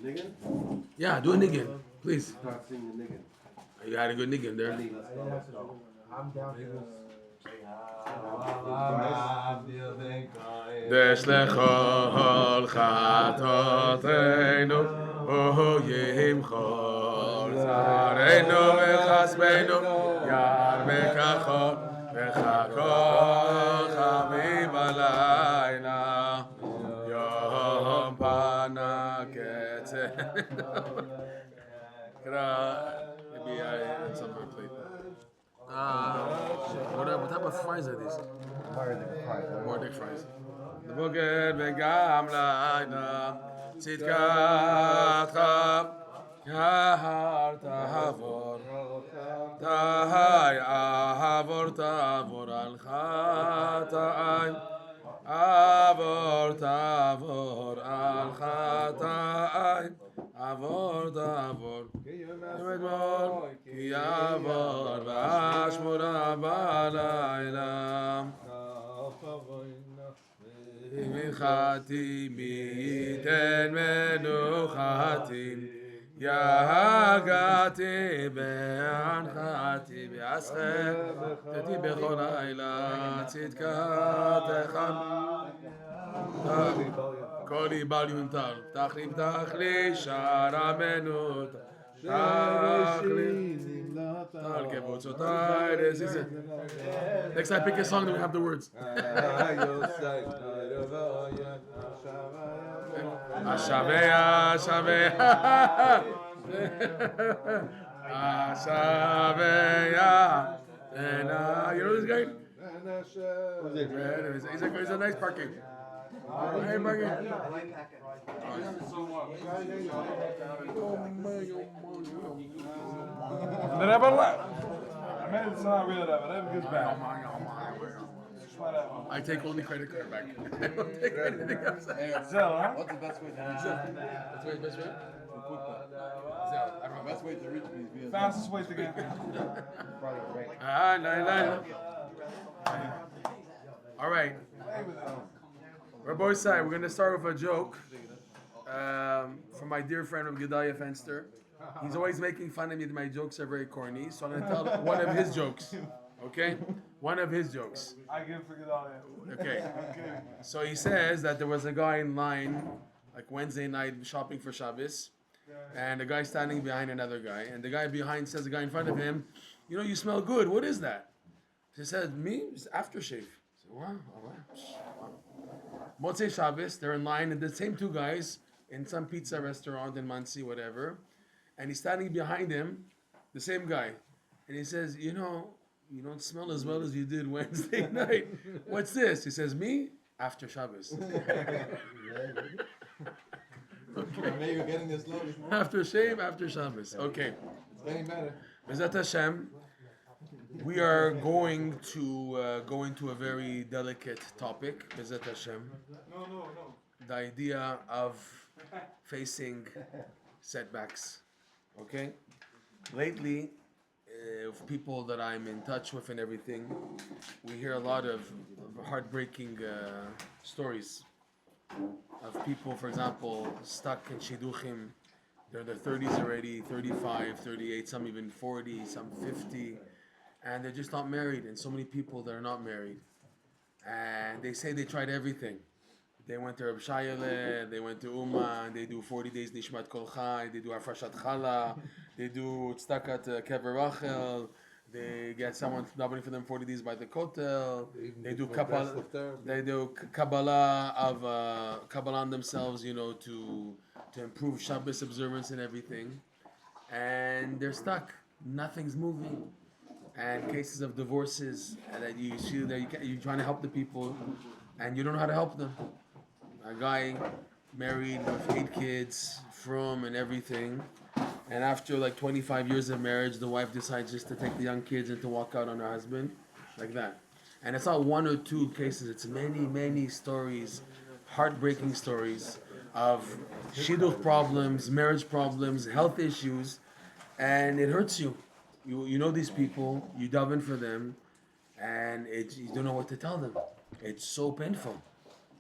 Niggin? Yeah, do a niggin, please. Start singing niggin. You had a good niggin there. Let's go. I'm down to Desh lechol chatoteinu yimchol zareinu v'chasbeinu yar v'kachol v'chakol chavim alayna yom pana ketzeh. Maybe I had some more plate. What type of fries are these? Mordek fries. The buged v'gam la'ayna tzidkatcha yahar tahavor tavor al chata'ay tavor al chata'ay tavor ki yavor v'ashmura b'alayla Minchati miten menuchati Yagati be'anchati be'aschem Tati bechol ha'ila tzidkat echad Koli bal yuntar Tachli shara menut Tachli Next time, pick a song that we have the words. Ashavea, you know this guy? He's a nice parking. Hey, parking. Never left. I mean, it's not real that, but everything's back. I take only credit card back. I don't take anything else. Zell, huh? What's the best way to reach That's the best way? the best way to reach me is via Fastest way to get. All right. Rabbi Sai, we're going to start with a joke from my dear friend of Gedaliah Fenster. He's always making fun of me that my jokes are very corny, so I'm going to tell one of his jokes. Okay? One of his jokes. I give for Gedalia. Okay. So he says that there was a guy in line, like Wednesday night, shopping for Shabbos, and a guy standing behind another guy, and the guy behind says the guy in front of him, you know, you smell good. What is that? He said, me? It's aftershave. I said, wow. Motzei Shabbos, they're in line, and the same two guys in some pizza restaurant in Monsey, whatever, and he's standing behind him, the same guy, and he says, you know, you don't smell as well as you did Wednesday night. What's this? He says, me? After Shabbos. Okay. Maybe you're getting this low. After shave, after Shabbos. Okay. It's getting better. Bezat Hashem, we are going to go into a very delicate topic. Bezat Hashem. No. The idea of facing setbacks. Okay? Lately, of people that I'm in touch with and everything, we hear a lot of heartbreaking stories of people, for example, stuck in shidduchim. They're in their 30s already, 35, 38, some even 40, some 50, and they're just not married. And so many people that are not married. And they say they tried everything. They went to Reb Shayele, they went to Uman, they do 40 days Nishmat Kol Chai, they do Afrashat Chala, they do Tztakat Kever Rachel, they get someone davening for them 40 days by the Kotel, they do Kabbalah, Kabbalah on themselves, you know, to improve Shabbos observance and everything, and they're stuck. Nothing's moving, and cases of divorces, and that you feel that you're trying to help the people, and you don't know how to help them. A guy married with 8 kids, from and everything, and after like 25 years of marriage, the wife decides just to take the young kids and to walk out on her husband, like that. And it's not 1 or 2 cases; it's many stories, heartbreaking stories of shidduch problems, marriage problems, health issues, and it hurts you. You know these people, you daven for them, and you don't know what to tell them. It's so painful.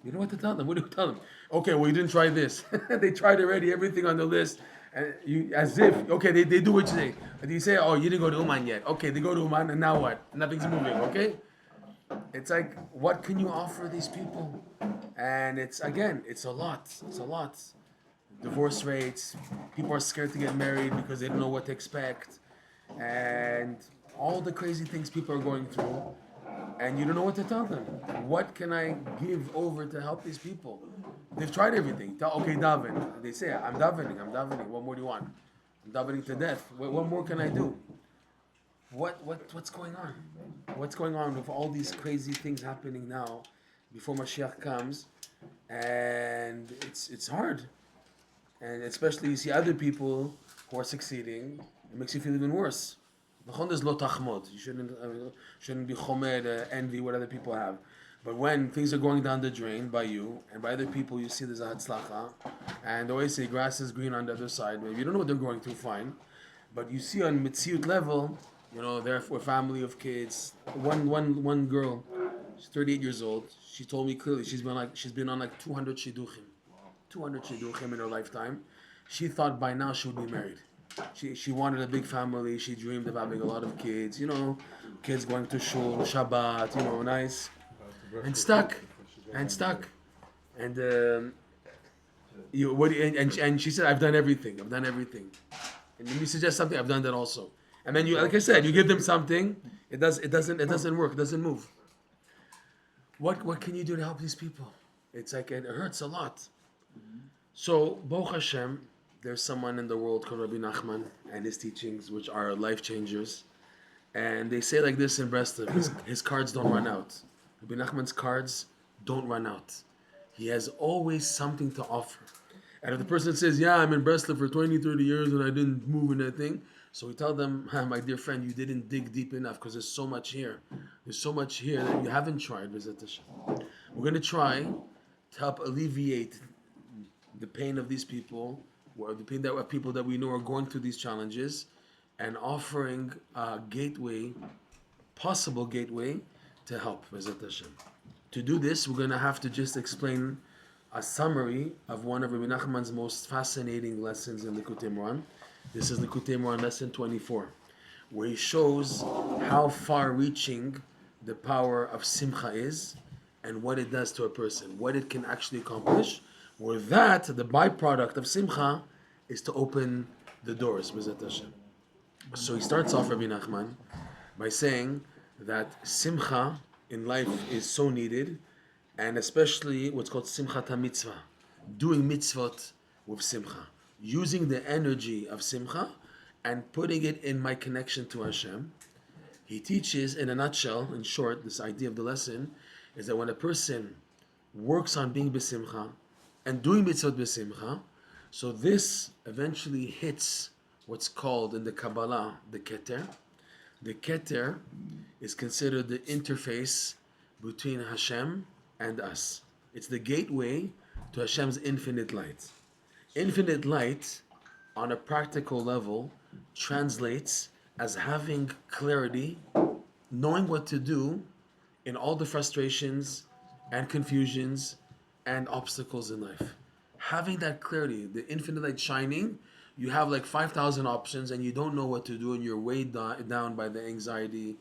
You know what to tell them. What do you tell them? Okay, well, you didn't try this. They tried already, everything on the list. And you, as if, okay, they do what you say. And you say, oh, you didn't go to Uman yet. Okay, they go to Uman, and now what? Nothing's moving, okay? It's like, what can you offer these people? And it's, again, it's a lot. It's a lot. Divorce rates, people are scared to get married because they don't know what to expect. And all the crazy things people are going through. And you don't know what to tell them. What can I give over to help these people? They've tried everything. Okay, daven. They say, I'm davening. What more do you want? I'm davening to death. What more can I do? What's going on? What's going on with all these crazy things happening now before Mashiach comes? And it's hard. And especially you see other people who are succeeding, it makes you feel even worse. You shouldn't be chomed, envy what other people have. But when things are going down the drain by you and by other people, you see there's a hatzlacha. And they always say grass is green on the other side. Maybe you don't know what they're going through, fine. But you see on mitziut level, they're a family of kids. One girl, she's 38 years old. She told me clearly she's been on like 200 shidduchim. 200 shidduchim in her lifetime. She thought by now she would be married. She wanted a big family. She dreamed of having a lot of kids. Kids going to shul, Shabbat. Nice. And stuck. And she said, I've done everything. And then you suggest something, I've done that also. And then like I said, you give them something. It doesn't work. It doesn't move. What can you do to help these people? It's like it hurts a lot. So, Baruch Hashem, there's someone in the world called Rabbi Nachman and his teachings, which are life changers. And they say like this in Breslov, his cards don't run out. Rabbi Nachman's cards don't run out. He has always something to offer. And if the person says, yeah, I'm in Breslov for 20, 30 years and I didn't move in anything, so we tell them, my dear friend, you didn't dig deep enough because there's so much here. There's so much here that you haven't tried, B'ezrat Hashem. We're going to try to help alleviate the pain of these people, or the pain of people that we know are going through these challenges, and offering a possible gateway to help, B'ezrat Hashem. To do this, we're going to have to just explain a summary of one of Rabbi Nachman's most fascinating lessons in Likutey Moharan. This is Likutey Moharan lesson 24, where he shows how far-reaching the power of Simcha is and what it does to a person, what it can actually accomplish, where that, the byproduct of Simcha, is to open the doors, B'ezrat Hashem. So he starts off, Rabbi Nachman, by saying that Simcha in life is so needed, and especially what's called Simchat HaMitzvah, doing mitzvot with Simcha, using the energy of Simcha and putting it in my connection to Hashem. He teaches, in a nutshell, in short, this idea of the lesson is that when a person works on being b'simcha and doing mitzvot b'simcha, so this eventually hits what's called in the Kabbalah the keter. The keter is considered the interface between Hashem and us. It's the gateway to Hashem's infinite light. Infinite light, on a practical level, translates as having clarity, knowing what to do in all the frustrations and confusions and obstacles in life. Having that clarity, the infinite light shining, you have like 5,000 options and you don't know what to do and you're weighed down by the anxiety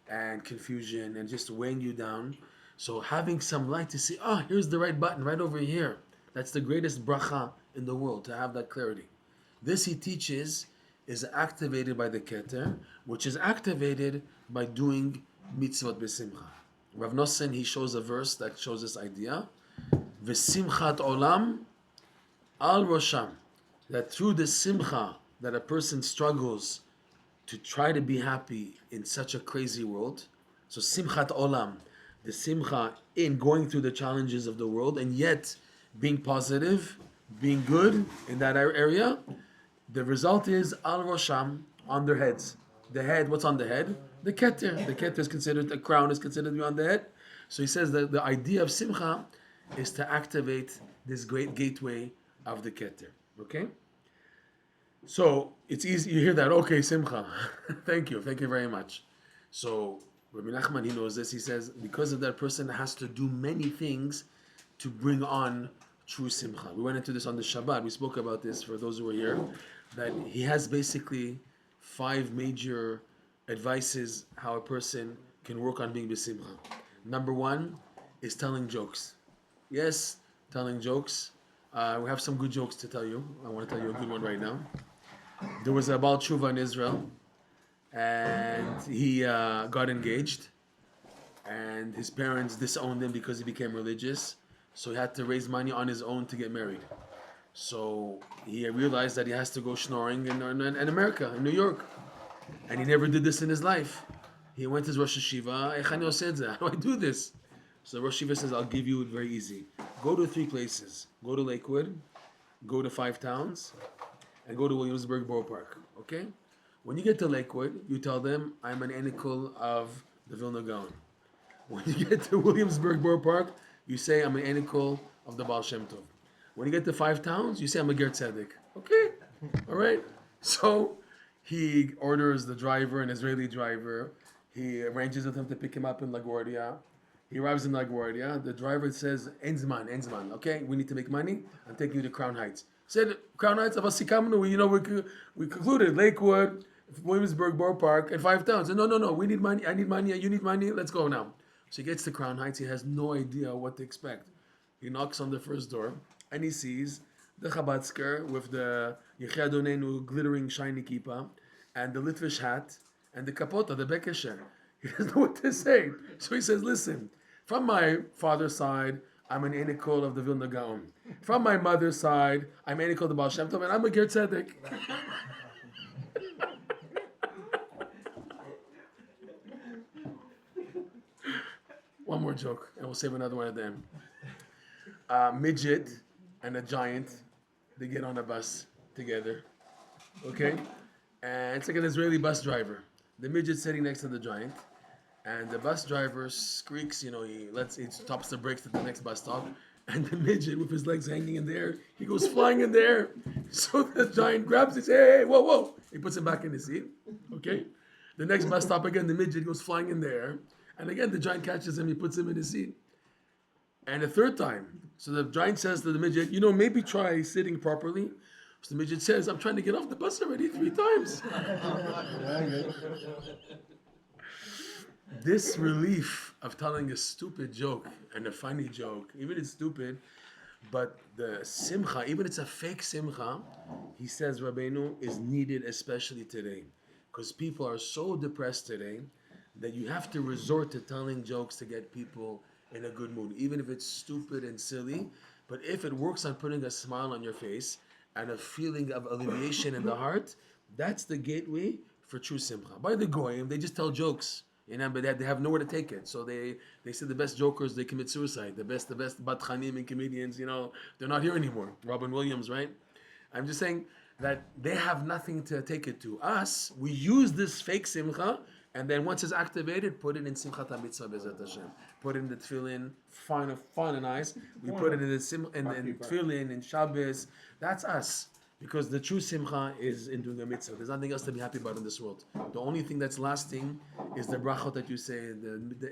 and confusion and just weighing you down. So having some light to see, here's the right button right over here. That's the greatest bracha in the world, to have that clarity. This, he teaches, is activated by the keter, which is activated by doing mitzvot b'simcha. Rav Nosson, he shows a verse that shows this idea. V'simchat olam al rosham. That through the simcha that a person struggles to try to be happy in such a crazy world. So simchat olam, the simcha in going through the challenges of the world and yet being positive, being good in that area, the result is al rosham, on their heads. The head, what's on the head? The keter. The keter is considered, a crown is considered to be on the head. So he says that the idea of simcha is to activate this great gateway of the keter. Okay? So it's easy, you hear that, okay, simcha. Thank you very much. So Rabbi Nachman, he knows this, he says, because of that person has to do many things to bring on true Simcha. We went into this on the Shabbat. We spoke about this for those who were here, that he has basically 5 major advices how a person can work on being besimcha. Number 1 is telling jokes. Yes, telling jokes. We have some good jokes to tell you. I want to tell you a good one right now. There was a Baal Tshuva in Israel, and he got engaged, and his parents disowned him because he became religious, so he had to raise money on his own to get married. So he realized that he has to go schnorring in America, in New York, and he never did this in his life. He went to his Rosh Hashiva, how do I do this? So Rosh Hashiva says, I'll give you it very easy. Go to 3 places. Go to Lakewood, go to 5 towns, and go to Williamsburg Borough Park. Okay? When you get to Lakewood, you tell them, I'm an enikul of the Vilna Gaon. When you get to Williamsburg Borough Park, you say, I'm an enikul of the Baal Shem Tov. When you get to 5 towns, you say, I'm a Ger Tzedek. Okay? All right? So he orders the driver, an Israeli driver. He arranges with him to pick him up in LaGuardia. He arrives in LaGuardia. The driver says, Enzman, okay? We need to make money. I'm taking you to Crown Heights. Said, Crown Heights, we concluded Lakewood, Williamsburg, Borough Park, and 5 towns. Said, no, we need money, I need money, you need money, let's go now. So he gets to Crown Heights, he has no idea what to expect. He knocks on the first door, and he sees the Chabadsker with the Yechei Adonenu glittering shiny kippah, and the Litvish hat, and the kapota, the bekesher. He doesn't know what to say. So he says, listen, from my father's side, I'm an enikol of the Vilna Gaon. From my mother's side, I'm enikol of the Baal Shem Tov, and I'm a Ger Tzedek. One more joke, and we'll save another one at the end. A midget and a giant, they get on a bus together, okay? And it's like an Israeli bus driver. The midget's sitting next to the giant, and the bus driver squeaks, he stops the brakes at the next bus stop, and the midget with his legs hanging in the air, he goes flying in the air. So the giant grabs it, hey, whoa. He puts him back in his seat, okay? The next bus stop again, the midget goes flying in the air, and again the giant catches him, he puts him in his seat. And a third time, so the giant says to the midget, maybe try sitting properly. So the midget says, I'm trying to get off the bus already 3 times. This relief of telling a stupid joke and a funny joke, even it's stupid, but the simcha, even it's a fake simcha, he says, Rabbeinu, is needed especially today. Because people are so depressed today that you have to resort to telling jokes to get people in a good mood, even if it's stupid and silly. But if it works on putting a smile on your face and a feeling of alleviation in the heart, that's the gateway for true simcha. By the goyim, they just tell jokes, but they have nowhere to take it. So they say the best jokers, they commit suicide. The best batchanim and comedians, they're not here anymore. Robin Williams, right? I'm just saying that they have nothing to take it to. Us, we use this fake simcha, and then once it's activated, put it in Simchat HaMitzvah B'ezrat Hashem. Put it in the tefillin, fun and nice. We put it in the in tefillin, in Shabbos. That's us. Because the true Simcha is in doing a mitzvah. There's nothing else to be happy about in this world. The only thing that's lasting is the brachot that you say.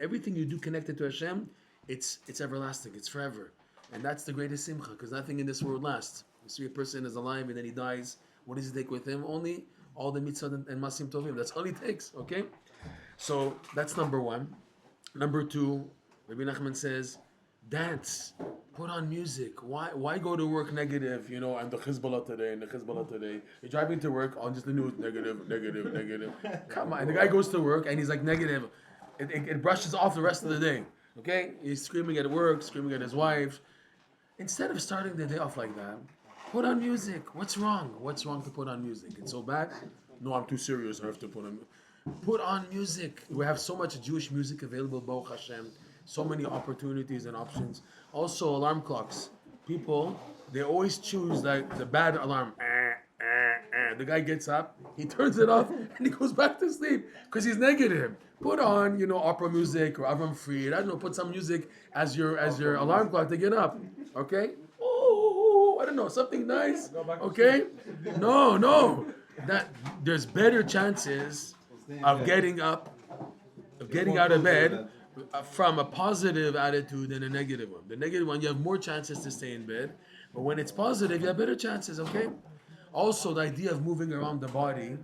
Everything you do connected to Hashem, it's everlasting. It's forever. And that's the greatest Simcha, because nothing in this world lasts. You see a person is alive and then he dies. What does he take with him? Only all the mitzvah and masim tovim. That's all he takes, okay? So that's number 1. Number 2, Rabbi Nachman says, dance, put on music. Why go to work negative, and the Hezbollah today. You're driving to work on just the news, negative. Come on, the guy goes to work and he's like negative. It brushes off the rest of the day, okay? He's screaming at work, screaming at his wife. Instead of starting the day off like that, put on music. What's wrong? What's wrong to put on music? It's so bad? No, I'm too serious. I have to put on music. We have so much Jewish music available, Baruch Hashem. So many opportunities and options. Also, alarm clocks. People, they always choose like the bad alarm. The guy gets up, he turns it off, and he goes back to sleep because he's negative. Put on, opera music or Avram Fried. I don't know. Put some music as your alarm clock to get up. Okay? Oh, I don't know, something nice. Okay? No. That there's better chances of getting up, of getting out of bed from a positive attitude than a negative one. The negative one, you have more chances to stay in bed, but when it's positive, you have better chances, okay? Also, the idea of moving around the body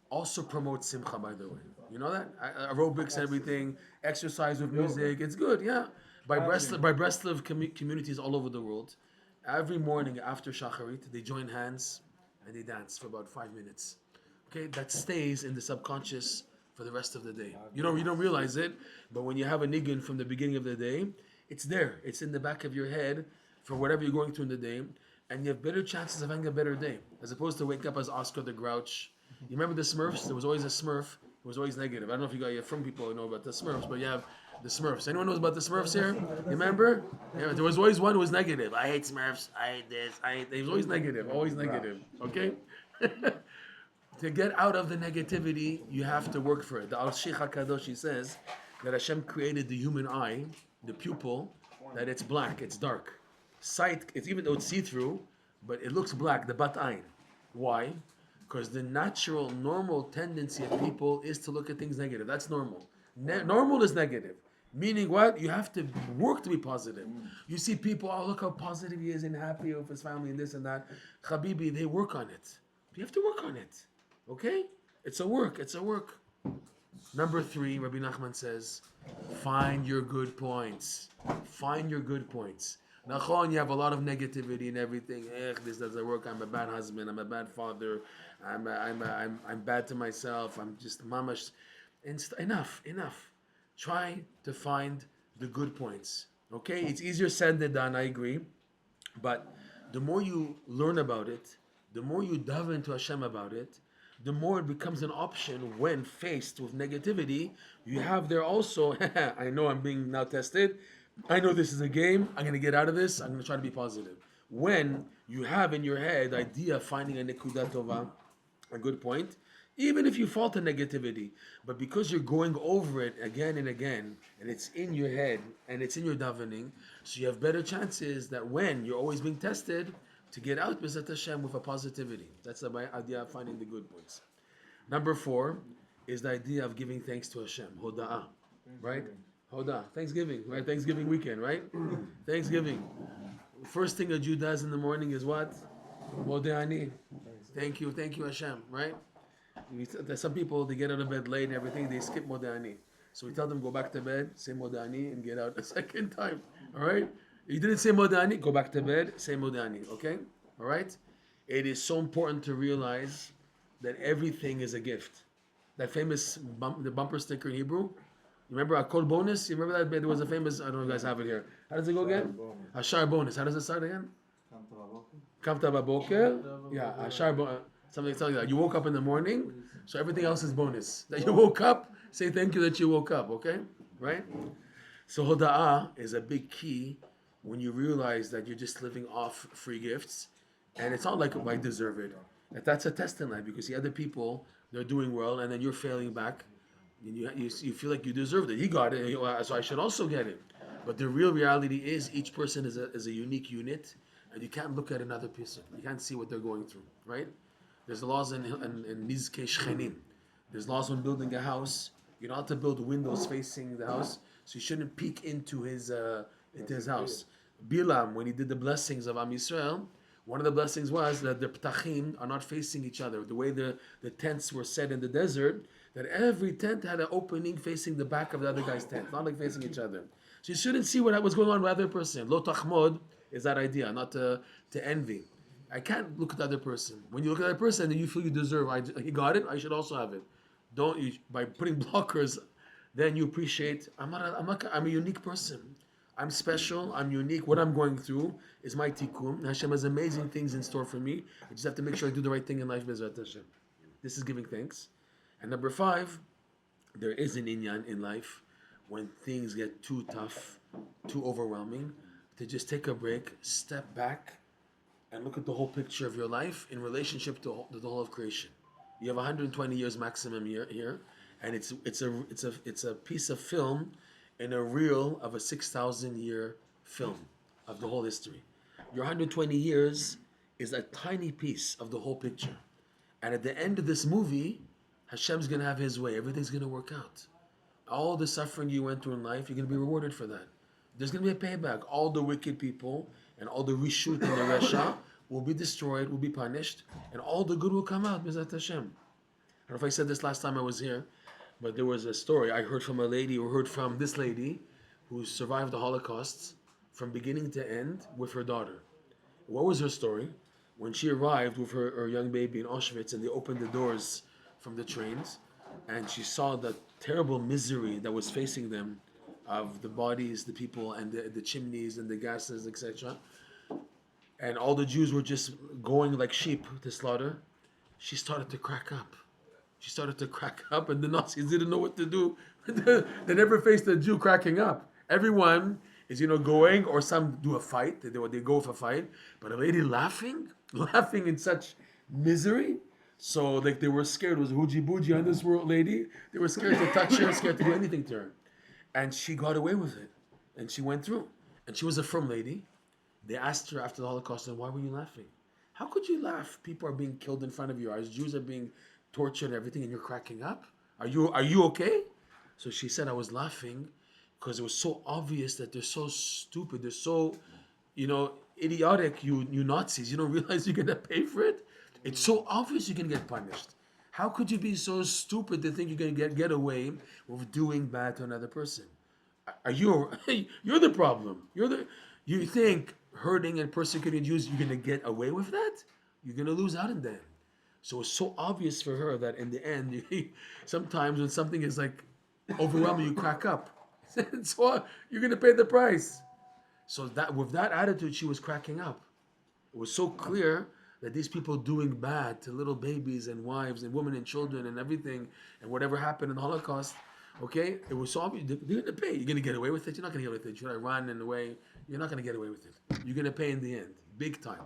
also promotes Simcha, by the way. You know that? Aerobics and everything, exercise with music, it's good, yeah. By Breslov communities all over the world, every morning after Shacharit, they join hands and they dance for about 5 minutes. Okay, that stays in the subconscious for the rest of the day. You don't realize it, but when you have a nigun from the beginning of the day, it's there. It's in the back of your head for whatever you're going through in the day, and you have better chances of having a better day, as opposed to wake up as Oscar the Grouch. You remember the Smurfs? There was always a Smurf. It was always negative. I don't know if you got your from people who know about the Smurfs, but you have the Smurfs. Anyone knows about the Smurfs here? You remember? Yeah, there was always one who was negative. I hate Smurfs. I hate this. He was always negative. Always negative. Okay? To get out of the negativity, you have to work for it. The Al-Sheikh HaKadosh says that Hashem created the human eye, the pupil, that it's black, it's dark. Sight, it's even though it's see-through, but it looks black, the bat ayn. Why? Because the natural, normal tendency of people is to look at things negative. That's normal. Normal is negative. Meaning what? You have to work to be positive. You see people, oh, look how positive he is and happy with his family and this and that. Habibi, they work on it. You have to work on it. Okay? It's a work. Number 3, Rabbi Nachman says, find your good points. Find your good points. Nachon, you have a lot of negativity and everything. This doesn't work. I'm a bad husband. I'm a bad father. I'm bad to myself. I'm just mamash. Enough. Try to find the good points. Okay? It's easier said than done, I agree. But the more you learn about it, the more you dive into Hashem about it, the more it becomes an option when faced with negativity. You have there also, I know I'm being now tested. I know this is a game. I'm going to get out of this. I'm going to try to be positive. When you have in your head the idea of finding a nekuda tova, a good point, even if you fall to negativity, but because you're going over it again and again, and it's in your head, and it's in your davening, so you have better chances that when you're always being tested, to get out B'ezrat Hashem with a positivity. That's the idea of finding the good points. Number 4 is the idea of giving thanks to Hashem. Hoda'ah, right? Hoda'ah, Thanksgiving, right? Thanksgiving weekend, right? Thanksgiving. First thing a Jew does in the morning is what? Mode'ani. Thank you Hashem, right? There's some people, they get out of bed late and everything, they skip Mode'ani. So we tell them, go back to bed, say Mode'ani, and get out a second time, all right? You didn't say Mode'ani, go back to bed, say Mode'ani, okay? All right? It is so important to realize that everything is a gift. That famous the bumper sticker in Hebrew, you remember a kol bonus? You remember that? There was a famous, I don't know if you guys have it here. How does it go again? Ashar bonus. How does it start again? Kamta baboker. Yeah, ashar bonus. Something like that. You woke up in the morning, so everything else is bonus. That you woke up, say thank you that you woke up, okay? Right? So hoda'ah is a big key when you realize that you're just living off free gifts, and it's not like I deserve it. That's a test in life, because the other people, they're doing well, and then you're failing back, and you feel like you deserved it. He got it, so I should also get it. But the real reality is each person is a unique unit, and you can't look at another person. You can't see what they're going through, right? There's laws in Nizkei Shchenim. There's laws when building a house. You're not to build windows facing the house, so you shouldn't peek into his house. Bilam, when he did the blessings of Am Yisrael, one of the blessings was that the ptachim are not facing each other. The way the tents were set in the desert, that every tent had an opening facing the back of the other guy's tent, not like facing each other. So you shouldn't see what was going on with the other person. Lo tachmod is that idea, not to envy. I can't look at the other person. When you look at the other person, then you feel you deserve. He got it, I should also have it. By putting blockers, then you appreciate. I'm a unique person. I'm special. I'm unique. What I'm going through is my tikkun. Hashem has amazing things in store for me. I just have to make sure I do the right thing in life. B'ezrat Hashem. This is giving thanks. And number 5, there is an inyan in life when things get too tough, too overwhelming, to just take a break, step back, and look at the whole picture of your life in relationship to the whole of creation. You have 120 years maximum here, and it's a piece of film in a reel of a 6,000 year film of the whole history. Your 120 years is a tiny piece of the whole picture. And at the end of this movie, Hashem's going to have his way. Everything's going to work out. all the suffering you went through in life, you're going to be rewarded for that. There's going to be a payback. All the wicked people and all the reshut and the resha will be destroyed, will be punished, and all the good will come out. B'ezrat Hashem. I don't know if I said this last time I was here, but there was a story I heard from a lady, or heard from this lady, who survived the Holocaust from beginning to end with her daughter. What was her story? When she arrived with her young baby in Auschwitz, and they opened the doors from the trains, and she saw the terrible misery that was facing them, of the bodies, the people, and the chimneys and the gases, etc. And all the Jews were just going like sheep to slaughter. She started to crack up. She started to crack up, and the Nazis didn't know what to do. They never faced a Jew cracking up. Everyone is, going, or some do a fight. They go with a fight. But a lady laughing in such misery. So like they were scared. It was hooji booji on this world lady. They were scared to touch her, scared to do anything to her. And she got away with it. And she went through. And she was a firm lady. They asked her after the Holocaust, why were you laughing? How could you laugh? People are being killed in front of your eyes. Jews are being tortured and everything, and you're cracking up? Are you okay? So she said, I was laughing because it was so obvious that they're so stupid. They're so, idiotic, you Nazis. You don't realize you're going to pay for it? It's so obvious you're going to get punished. How could you be so stupid to think you're going to get away with doing bad to another person? You're the problem. You think hurting and persecuting Jews, you're going to get away with that? You're going to lose out in the end. So it's so obvious for her that in the end, sometimes when something is like overwhelming, you crack up. So you're going to pay the price. So that with that attitude, she was cracking up. It was so clear that these people doing bad to little babies and wives and women and children and everything, and whatever happened in the Holocaust, okay, it was so obvious. They're going to pay. You're going to get away with it. You're not going to get away with it. You're going to run in the way. You're not going to get away with it. You're going to pay in the end, big time.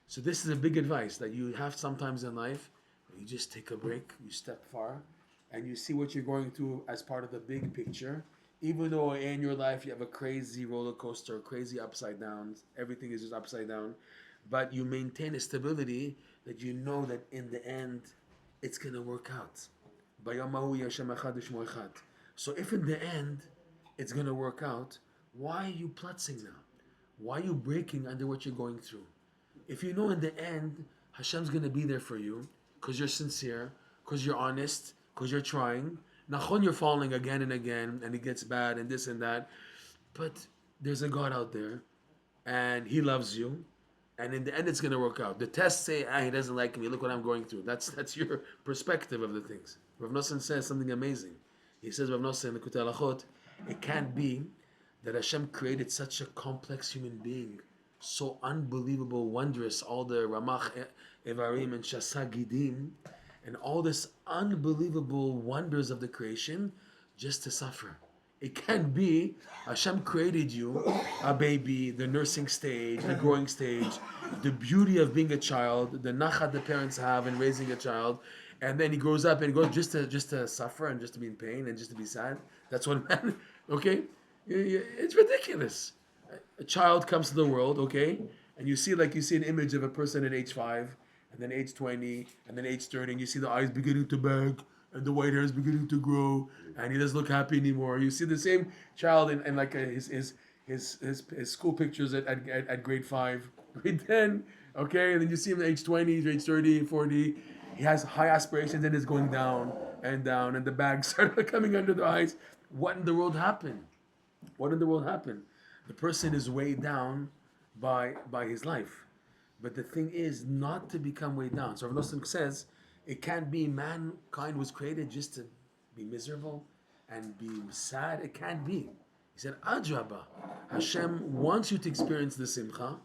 So this is a big advice that you have sometimes in life. You just take a break, you step far, and you see what you're going through as part of the big picture. Even though in your life you have a crazy roller coaster, crazy upside downs, everything is just upside down, but you maintain a stability that you know that in the end, it's going to work out. So if in the end, it's going to work out, why are you plutzing now? Why are you breaking under what you're going through? If you know in the end, Hashem's going to be there for you, because you're sincere, because you're honest, because you're trying. Nachon, you're falling again and again, and it gets bad, and this and that. But there's a God out there, and He loves you, and in the end, it's going to work out. The tests say, He doesn't like me, look what I'm going through. That's your perspective of the things. Rav Nosson says something amazing. He says, Rav Nosson, Likutey Moharan, it can't be that Hashem created such a complex human being, so unbelievable, wondrous, all the Ramach Evarim and Shasa Gidim, and all this unbelievable wonders of the creation, just to suffer. It can't be Hashem created you, a baby, the nursing stage, the growing stage, the beauty of being a child, the nachat the parents have in raising a child, and then he grows up and goes just to suffer and just to be in pain and just to be sad. That's what man. Okay, it's ridiculous. A child comes to the world, okay, and you see an image of a person at age 5, and then age 20, and then age 30, and you see the eyes beginning to bag, and the white hair is beginning to grow, and he doesn't look happy anymore. You see the same child in like his school pictures at grade 5, grade 10, okay, and then you see him at age 20, age 30, 40. He has high aspirations and is going down, and the bags start coming under the eyes. What in the world happened? What in the world happened? The person is weighed down by his life. But the thing is not to become weighed down. So Rav Nosson says, it can't be mankind was created just to be miserable and be sad. It can't be. He said, Adrabah, Hashem wants you to experience the Simcha,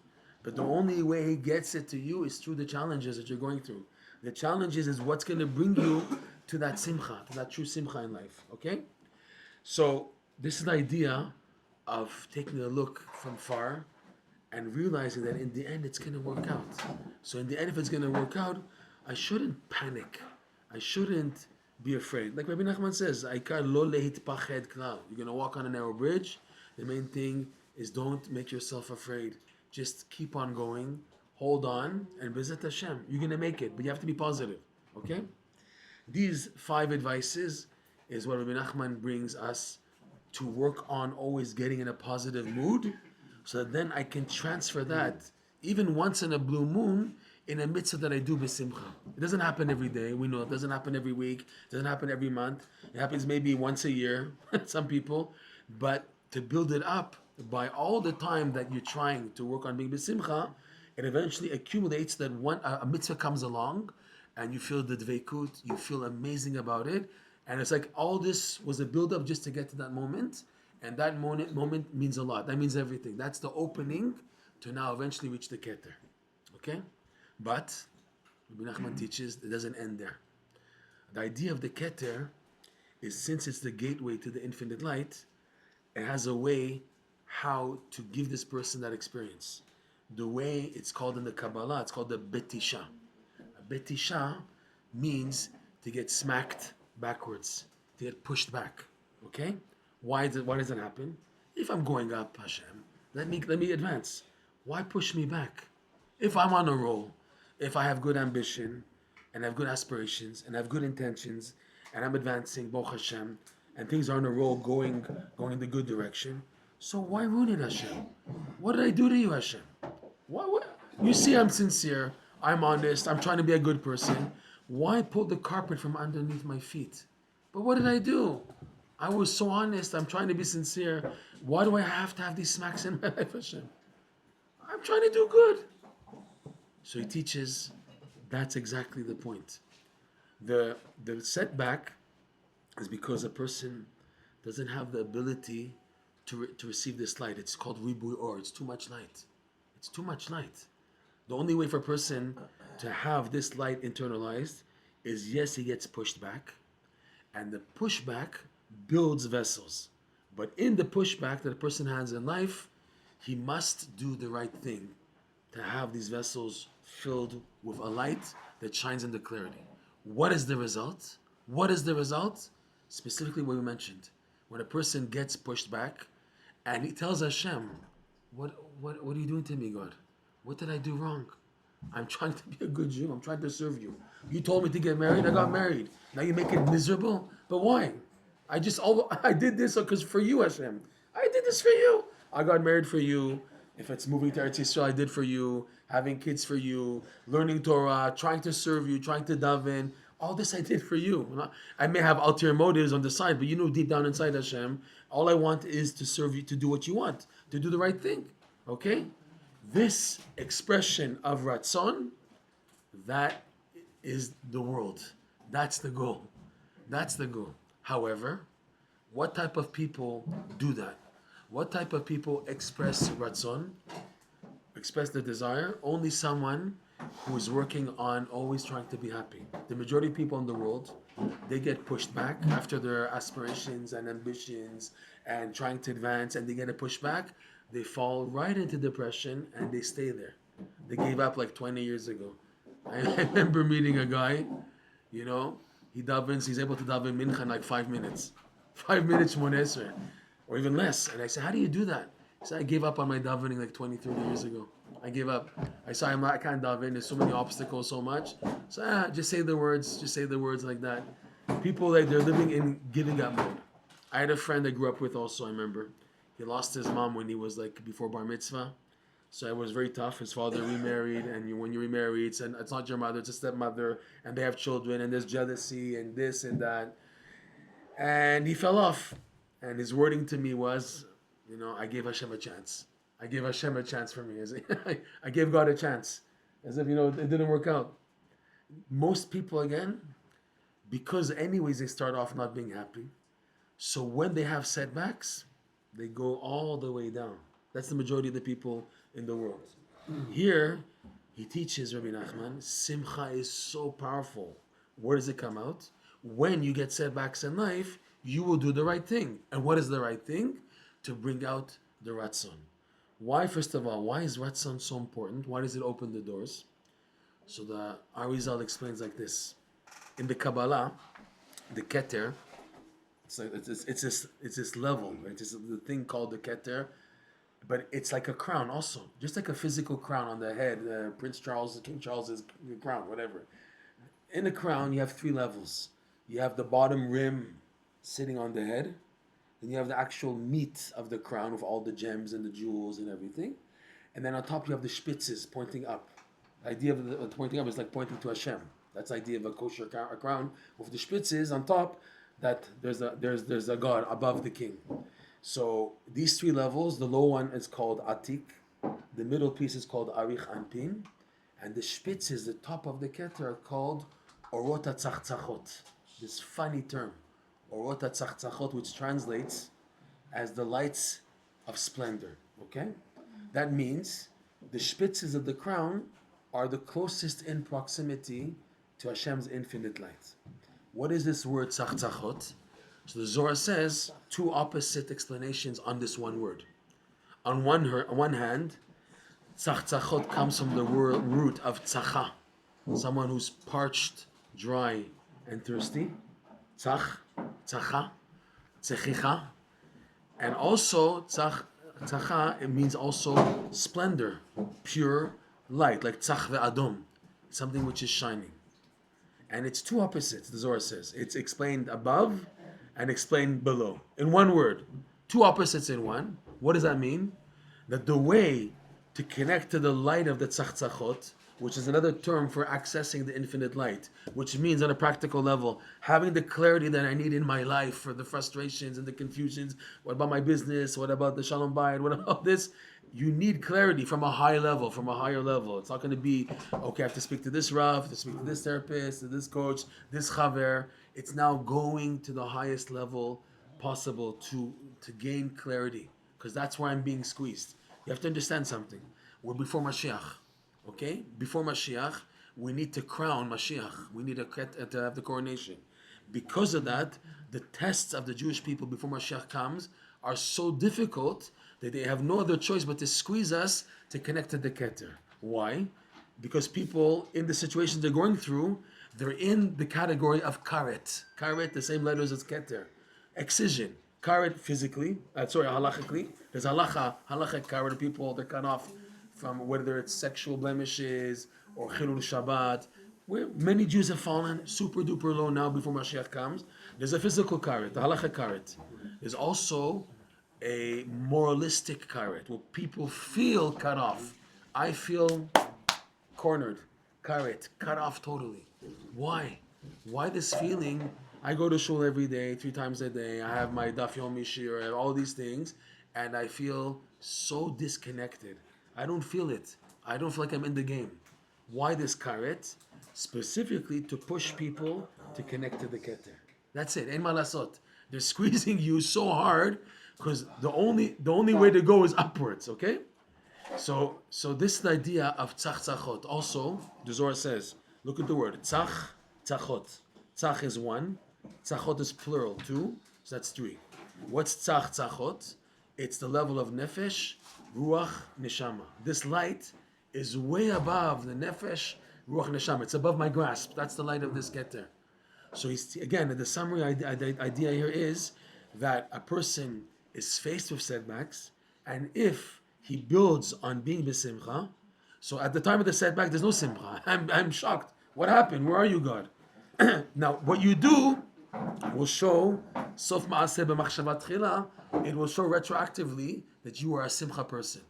but the only way He gets it to you is through the challenges that you're going through. The challenges is what's going to bring you to that Simcha, to that true Simcha in life. Okay? So this is the idea of taking a look from far and realizing that in the end it's going to work out. So in the end, if it's going to work out, I shouldn't panic. I shouldn't be afraid. Like Rabbi Nachman says, Aikar lo lehitpached klal. You're going to walk on a narrow bridge. The main thing is don't make yourself afraid. Just keep on going, hold on, and b'ezrat Hashem. You're going to make it, but you have to be positive. Okay? These 5 advices is what Rabbi Nachman brings us to work on always getting in a positive mood, so that then I can transfer that, even once in a blue moon, in a mitzvah that I do b'simcha. It doesn't happen every day, we know. It doesn't happen every week. It doesn't happen every month. It happens maybe once a year, some people. But to build it up by all the time that you're trying to work on being b'simcha, it eventually accumulates that a mitzvah comes along, and you feel the dveikut, you feel amazing about it, and it's like all this was a build-up just to get to that moment, and that moment means a lot. That means everything. That's the opening to now eventually reach the keter. Okay? But Rabbi Nachman teaches it doesn't end there. The idea of the keter is, since it's the gateway to the infinite light, it has a way how to give this person that experience. The way it's called in the Kabbalah, it's called the betisha. A betisha means to get smacked backwards, to get pushed back. Okay? Why does it happen? If I'm going up, Hashem, let me advance. Why push me back? If I'm on a roll, if I have good ambition, and have good aspirations, and have good intentions, and I'm advancing, Baruch Hashem, and things are on a roll going in the good direction, so why ruin it, Hashem? What did I do to you, Hashem? What? You see I'm sincere, I'm honest, I'm trying to be a good person. Why pull the carpet from underneath my feet? But what did I do? I was so honest, I'm trying to be sincere. Why do I have to have these smacks in my life, Hashem? I'm trying to do good. So he teaches that's exactly the point. The setback is because a person doesn't have the ability to receive this light. It's called ribui or. It's too much light. It's too much light. The only way for a person to have this light internalized is, yes, he gets pushed back, and the pushback builds vessels. But in the pushback that a person has in life, he must do the right thing to have these vessels filled with a light that shines in the clarity. What is the result? What is the result? Specifically what we mentioned. When a person gets pushed back and he tells Hashem, what are you doing to me, God? What did I do wrong? I'm trying to be a good Jew. I'm trying to serve you. You told me to get married. I got married. Now you make it miserable. But why? I did this because for you, Hashem. I did this for you. I got married for you. If it's moving to Eretz Yisrael, I did for you. Having kids for you. Learning Torah. Trying to serve you. Trying to daven. All this I did for you. I may have ulterior motives on the side, but you know deep down inside, Hashem, all I want is to serve you, to do what you want, to do the right thing. Okay? This expression of ratzon, that is the world. That's the goal. That's the goal. However, what type of people do that? What type of people express ratzon, express the desire? Only someone who is working on always trying to be happy. The majority of people in the world, they get pushed back after their aspirations and ambitions and trying to advance, and they get a pushback. They fall right into depression and they stay there. They gave up like 20 years ago. I remember meeting a guy, he davens, he's able to daven mincha in like 5 minutes. 5 minutes Shmonesrei, or even less. And I said, how do you do that? He said, I gave up on my davening like 20, 30 years ago. I gave up. I saw I can't daven, there's so many obstacles, so much. So just say the words like that. People, like, they're living in giving up mode. I had a friend I grew up with also, I remember. He lost his mom when he was like before bar mitzvah. So it was very tough. His father remarried, and when you remarry, it's not your mother, it's a stepmother, and they have children, and there's jealousy, and this and that. And he fell off. And his wording to me was, I gave Hashem a chance. I gave Hashem a chance for me. I gave God a chance. As if, it didn't work out. Most people, again, because anyways they start off not being happy, so when they have setbacks, they go all the way down. That's the majority of the people in the world. Here, he teaches, Rabbi Nachman, Simcha is so powerful. Where does it come out? When you get setbacks in life, you will do the right thing. And what is the right thing? To bring out the ratzon. Why, first of all, why is ratzon so important? Why does it open the doors? So the Arizal explains like this. In the Kabbalah, the keter, it's this level, right? It's the thing called the keter, but it's like a crown also, just like a physical crown on the head, Prince Charles, King Charles's crown, whatever. In the crown, you have 3 levels. You have the bottom rim, sitting on the head. Then you have the actual meat of the crown with all the gems and the jewels and everything. And then on top you have the spitzes pointing up. The idea of the pointing up is like pointing to Hashem. That's the idea of a kosher crown with the spitzes on top. That there's a God above the king. So these three levels, the low one is called Atik, the middle piece is called Arich Anpin, and the spitzes, the top of the keter, are called Orota Tzachtzachot. This funny term, Orota Tzachtzachot, which translates as the lights of splendor. Okay, that means the spitzes of the crown are the closest in proximity to Hashem's infinite light. What is this word tzachtzachot? So the Zohar says two opposite explanations on this one word. On one hand, tzachtzachot comes from the root of tzacha, someone who's parched, dry, and thirsty. Tzach, tzacha, tzechicha. And also, tzacha, it means also splendor, pure light, like tzach ve'adom, something which is shining. And it's two opposites, the Zohar says. It's explained above and explained below. In one word, two opposites in one. What does that mean? That the way to connect to the light of the tzachtzachot, which is another term for accessing the infinite light, which means on a practical level, having the clarity that I need in my life for the frustrations and the confusions. What about my business? What about the shalom bayit? What about this? You need clarity from a high level, from a higher level. It's not going to be, okay, I have to speak to this Rav, to speak to this therapist, to this coach, this chaver. It's now going to the highest level possible to gain clarity, because that's where I'm being squeezed. You have to understand something. We're before Mashiach, okay? Before Mashiach, we need to crown Mashiach. We need to have the coronation. Because of that, the tests of the Jewish people before Mashiach comes are so difficult that they have no other choice but to squeeze us to connect to the keter. Why? Because people in the situations they're going through, they're in the category of karet. Karet, the same letters as keter. Excision. Karet physically, halachically. There's halachic karet, people they're cut off from whether it's sexual blemishes or chilul Shabbat. Where many Jews have fallen super duper low now before Mashiach comes. There's a physical karet, the halachic karet. There's also a moralistic karet, where people feel cut off. I feel cornered, karet, cut off totally. Why? Why this feeling? I go to shul every day, 3 times a day. I have my daf yomi shir, I have all these things, and I feel so disconnected. I don't feel it. I don't feel like I'm in the game. Why this karet? Specifically to push people to connect to the keter. That's it. Ein ma lasot. They're squeezing you so hard because the only way to go is upwards. Okay. So this is the idea of tzach. Also, the Zohar says, look at the word tzach, tzachot. Tzach is 1, tzachot is plural 2, so that's 3. What's tzachot? It's the level of nefesh, ruach, neshama. This light is way above the nefesh, ruach, neshama. It's above my grasp. That's the light of this keter. So again, the summary idea here is that a person is faced with setbacks, and if he builds on being besimcha, so at the time of the setback, there's no simcha. I'm shocked. What happened? Where are you, God? Now, what you do will show sof ma'aseh b'machshavat tchila. It will show retroactively that you are a simcha person.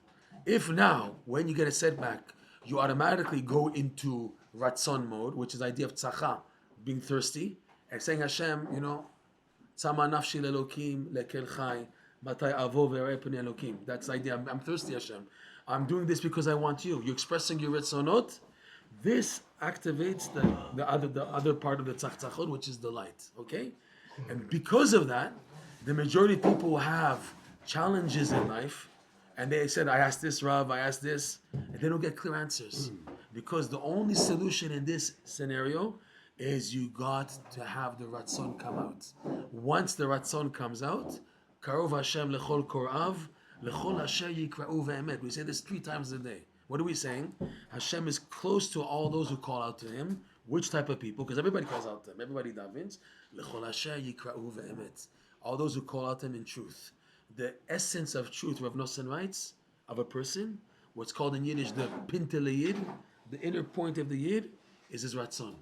If now, when you get a setback, you automatically go into ratzon mode, which is the idea of tzacha, being thirsty, and saying Hashem, tzama nafshi lelokim lekel chai matai avo ve'erei pnei elokim. That's the idea. I'm thirsty, Hashem. I'm doing this because I want you. You're expressing your ratzonot. This activates the other part of the tzachtzachot, which is the light. Okay, and because of that, the majority of people have challenges in life, and they said, I asked this Rav, I asked this, and they don't get clear answers. Because the only solution in this scenario is you got to have the ratzon come out. Once the ratzon comes out, karov Hashem lechol korav, lechol asher yikra'u ve'emet. We say this 3 times a day. What are we saying? Hashem is close to all those who call out to Him. Which type of people? Because everybody calls out to Him. Everybody davens. Lechol asher yikra'u ve'emet. All those who call out to Him in truth. The essence of truth, Rav Nosson writes, of a person, what's called in Yiddish the pintel yid, the inner point of the yid, is his ratzon.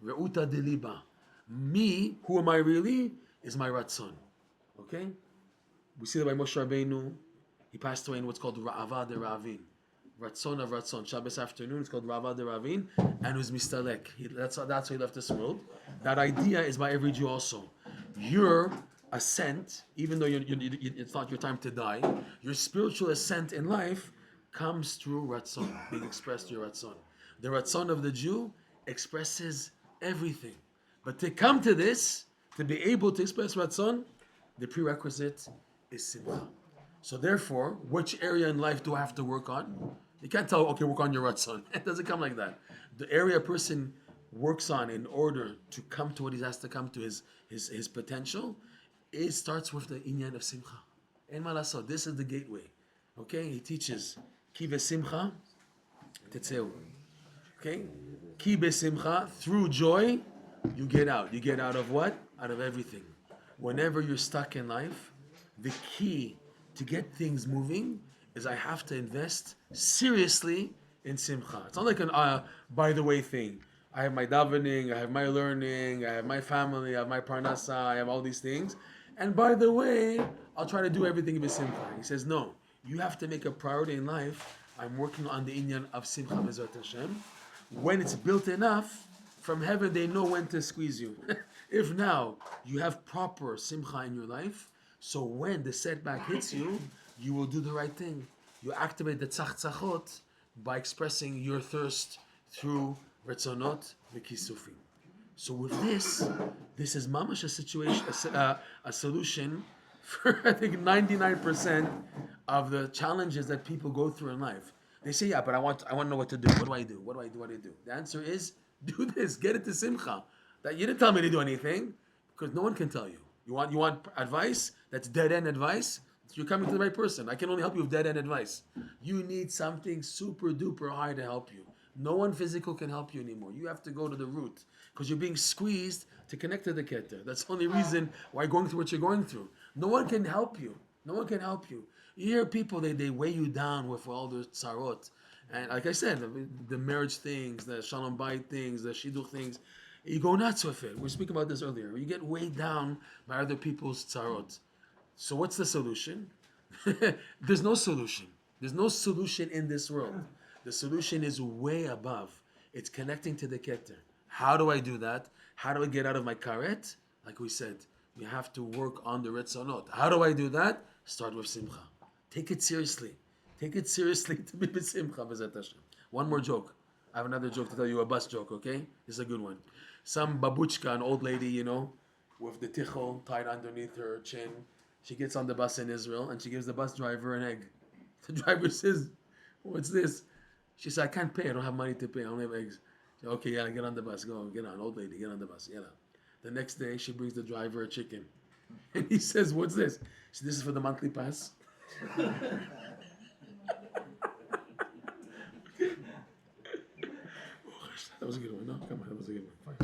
Re'uta de liba. Me, who am I really? is my ratzon. Okay? We see that by Moshe Rabbeinu, he passed away in what's called Ra'ava de Ravin. Ratzon of Ratzon. Shabbos afternoon, it's called Ra'ava de Ravin, and it was Mistalek. That's how he left this world. That idea is by every Jew also. Your ascent, even though it's not your time to die, your spiritual ascent in life comes through Ratzon, being expressed through Ratzon. The Ratzon of the Jew expresses everything. But to come to this, to be able to express Ratzon, the prerequisite is Simcha. So therefore, which area in life do I have to work on? You can't tell, okay, work on your Ratzon. It doesn't come like that. The area a person works on in order to come to what he has to come to, his potential, it starts with the inyan of Simcha. En malasot, this is the gateway. Okay, he teaches, Ki besimcha tetzeu. Okay, Ki besimcha, through joy, you get out. You get out of what? Out of everything. Whenever you're stuck in life, the key to get things moving is I have to invest seriously in Simcha. It's not like an by the way thing. I have my davening, I have my learning, I have my family, I have my parnasa, I have all these things. And by the way, I'll try to do everything with Simcha. He says, no, you have to make a priority in life. I'm working on the inyan of Simcha Bezrat Hashem. When it's built enough, from heaven they know when to squeeze you. If now you have proper Simcha in your life, so when the setback hits you, you will do the right thing. You activate the tzachot by expressing your thirst through retzonot v'kisufim. So with this is mamash a situation, a solution for I think 99% of the challenges that people go through in life. They say, yeah, but I want to know what to do. What do I do? What do I do? What do I do? The answer is do this. Get it to Simcha. That you didn't tell me to do anything because no one can tell you. You want advice that's dead end advice. You're coming to the right person. I can only help you with dead end advice. You need something super duper high to help you. No one physical can help you anymore. You have to go to the root because you're being squeezed to connect to the keter. That's the only reason why you're going through what you're going through. No one can help you. No one can help you. You hear people, they weigh you down with all the tzarot. And like I said, the marriage things, the shalom bayit things, the shidduch things, you go nuts with it. We were speaking about this earlier. You get weighed down by other people's tzarot. So what's the solution? There's no solution. There's no solution in this world. The solution is way above. It's connecting to the keter. How do I do that? How do I get out of my karet? Like we said, we have to work on the retzonot. How do I do that? Start with Simcha. Take it seriously. Take it seriously to be with Simcha. One more joke. I have another joke to tell you, a bus joke, okay? This is a good one. Some babuchka, an old lady, with the tichel tied underneath her chin. She gets on the bus in Israel and she gives the bus driver an egg. The driver says, what's this? She said, I can't pay. I don't have money to pay. I don't have eggs. She said, okay, yeah, get on the bus. Go, get on. Old lady, get on the bus. Yeah. The next day, she brings the driver a chicken. And he says, what's this? She said, this is for the monthly pass. That was a good one. No, come on, that was a good one.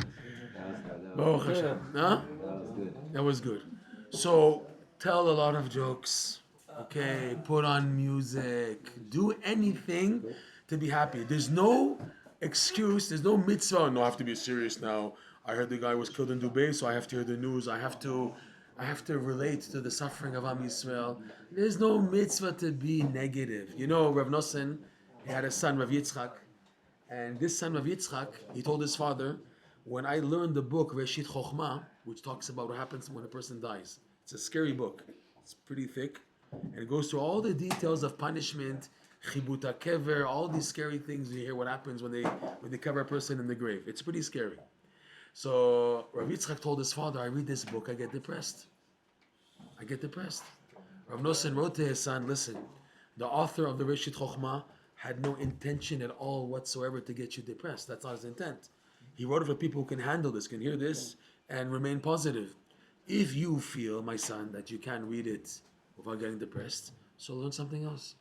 That was good. So tell a lot of jokes. Okay, put on music. Do anything to be happy. There's no excuse. There's no mitzvah. No, I have to be serious now. I heard the guy was killed in Dubai, so I have to hear the news. I have to relate to the suffering of Am Yisrael. There's no mitzvah to be negative. Rav Nosson, he had a son, Rav Yitzchak. And this son of Yitzchak, he told his father, when I learned the book Reshit Chochmah, which talks about what happens when a person dies. It's a scary book. It's pretty thick. And it goes through all the details of punishment, chibut kever, all these scary things you hear what happens when they cover a person in the grave. It's pretty scary. So Rav Yitzchak told his father, I read this book, I get depressed. Rav Nosson wrote to his son, listen, the author of the Reshit Chochmah had no intention at all whatsoever to get you depressed. That's not his intent. He wrote it for people who can handle this, can hear this, and remain positive. If you feel, my son, that you can't read it without getting depressed, so learn something else.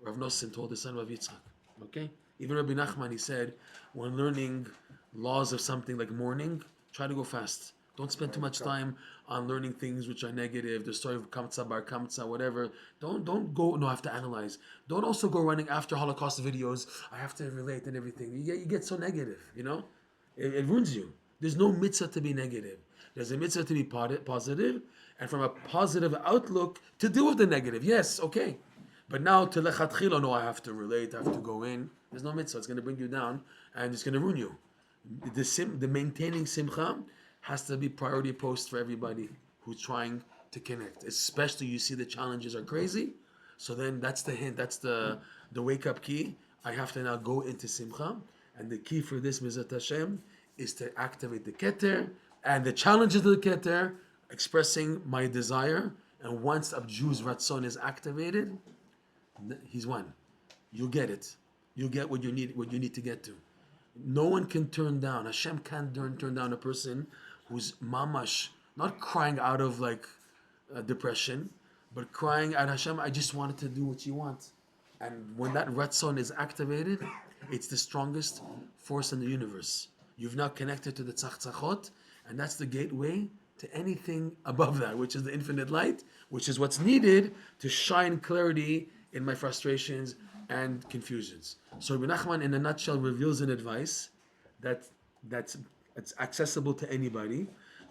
Rav Nosson told his son Rav Yitzchak. Okay? Even Rabbi Nachman, he said, when learning laws of something like mourning, try to go fast. Don't spend too much time on learning things which are negative, the story of Kamtza Bar Kamtza, whatever. Don't go, no, I have to analyze. Don't also go running after Holocaust videos. I have to relate and everything. You get so negative, It ruins you. There's no mitzvah to be negative. There's a mitzvah to be positive, and from a positive outlook to deal with the negative. Yes, okay. But now to lechatchila, no, I have to relate, I have to go in. There's no mitzvah. It's going to bring you down, and it's going to ruin you. The maintaining simcha has to be priority post for everybody who's trying to connect. Especially you see the challenges are crazy, so then that's the hint. That's the wake up key. I have to now go into simcha, and the key for this Mizat Hashem is to activate the keter and the challenges of the keter, expressing my desire. And once a Jew's ratzon is activated, he's won. You'll get it. You'll get what you need to get to. No one can turn down. Hashem can't turn down a person who's mamash, not crying out of depression, but crying out, Hashem, I just wanted to do what you want. And when that ratzon is activated, it's the strongest force in the universe. You've now connected to the tzachot, and that's the gateway to anything above that, which is the infinite light, which is what's needed to shine clarity in my frustrations and confusions. So Rabbi Nachman, in a nutshell, reveals an advice that's accessible to anybody,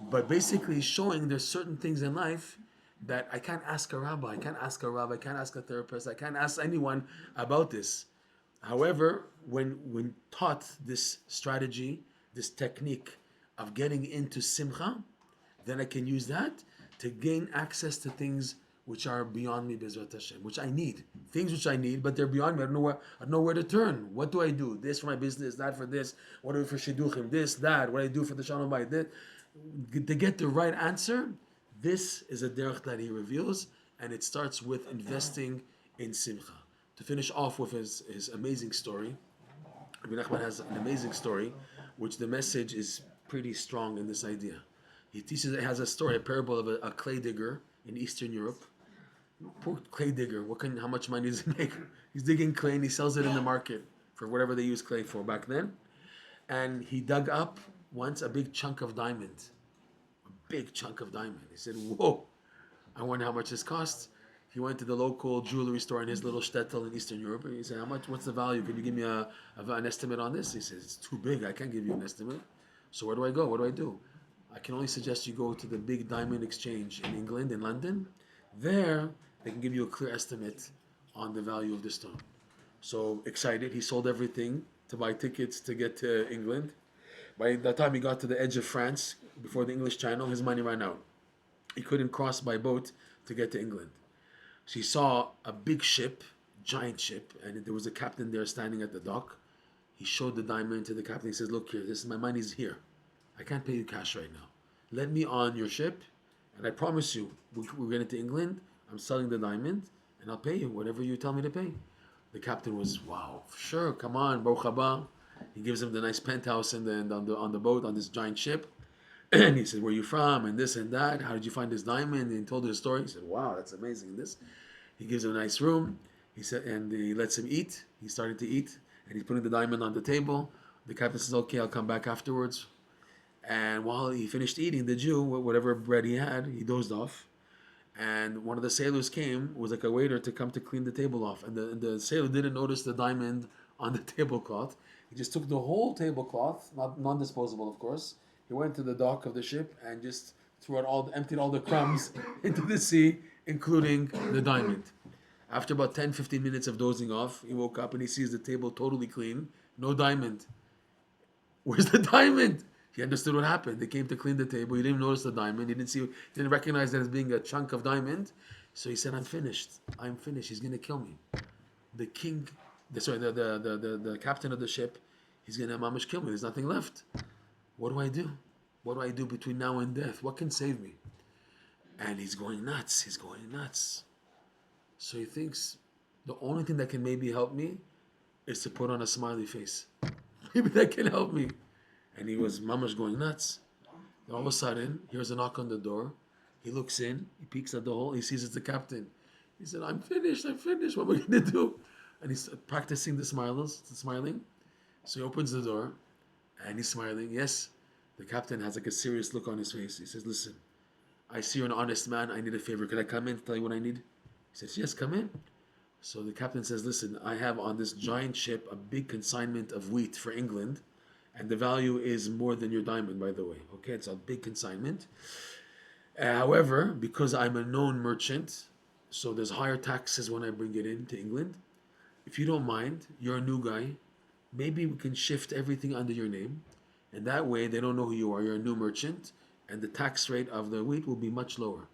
but basically showing there's certain things in life that I can't ask a rabbi, I can't ask a rav, I can't ask a therapist, I can't ask anyone about this. However, when taught this strategy, this technique of getting into simcha, then I can use that to gain access to things which are beyond me, Bezrat Hashem, which I need. Things which I need, but they're beyond me. I don't know where to turn. What do I do? This for my business, that for this. What do I do for shidduchim? This, that. What do I do for the shalom bayit? To get the right answer, this is a derech that he reveals, and it starts with investing in simcha. To finish off with his amazing story, Rabbi Nachman has an amazing story, which the message is pretty strong in this idea. He has a story, a parable of a clay digger in Eastern Europe. Poor clay digger, how much money does he make? He's digging clay and he sells it in the market for whatever they use clay for back then. And he dug up once a big chunk of diamond. A big chunk of diamond. He said, whoa, I wonder how much this costs. He went to the local jewelry store in his little shtetl in Eastern Europe, and he said, what's the value? Can you give me an estimate on this? He says, it's too big, I can't give you an estimate. So where do I go? What do I do? I can only suggest you go to the big diamond exchange in England, in London. There, they can give you a clear estimate on the value of the stone. So excited, he sold everything to buy tickets to get to England. By the time he got to the edge of France, before the English Channel, his money ran out. He couldn't cross by boat to get to England. So he saw a big ship, giant ship, and there was a captain there standing at the dock. He showed the diamond to the captain. He says, look here, my money's here. I can't pay you cash right now. Let me on your ship, and I promise you, we're getting to England, I'm selling the diamond, and I'll pay you whatever you tell me to pay. The captain was, wow, sure, come on, Baruch haba. He gives him the nice penthouse on the boat, on this giant ship. And he said, where are you from? And this and that. How did you find this diamond? And he told his story. He said, wow, that's amazing. He gives him a nice room. He said, and he lets him eat. He's starting to eat, and he's putting the diamond on the table. The captain says, okay, I'll come back afterwards. And while he finished eating, the Jew, whatever bread he had, he dozed off. And one of the sailors came, was like a waiter, to come to clean the table off. And the sailor didn't notice the diamond on the tablecloth. He just took the whole tablecloth, not non-disposable, of course. He went to the dock of the ship and just emptied all the crumbs into the sea, including the diamond. After about 10-15 minutes of dozing off, he woke up and he sees the table totally clean, no diamond. Where's the diamond? He understood what happened. They came to clean the table. He didn't notice the diamond. He didn't recognize that as being a chunk of diamond. So he said, I'm finished. He's going to kill me. The captain of the ship, he's going to mamish kill me. There's nothing left. What do I do? What do I do between now and death? What can save me? And he's going nuts. So he thinks the only thing that can maybe help me is to put on a smiley face. Maybe that can help me. And he was mamash going nuts. And all of a sudden, here's a knock on the door. He looks in. He peeks at the hole. He sees it's the captain. He said, I'm finished. What am I going to do? And he's practicing the smiling. So he opens the door. And he's smiling. Yes, the captain has like a serious look on his face. He says, listen, I see you're an honest man. I need a favor. Could I come in to tell you what I need? He says, yes, come in. So the captain says, listen, I have on this giant ship a big consignment of wheat for England. And the value is more than your diamond, by the way. Okay, it's a big consignment. However, because I'm a known merchant, so there's higher taxes when I bring it into England. If you don't mind, you're a new guy, maybe we can shift everything under your name, and that way they don't know who you are. You're a new merchant, and the tax rate of the wheat will be much lower.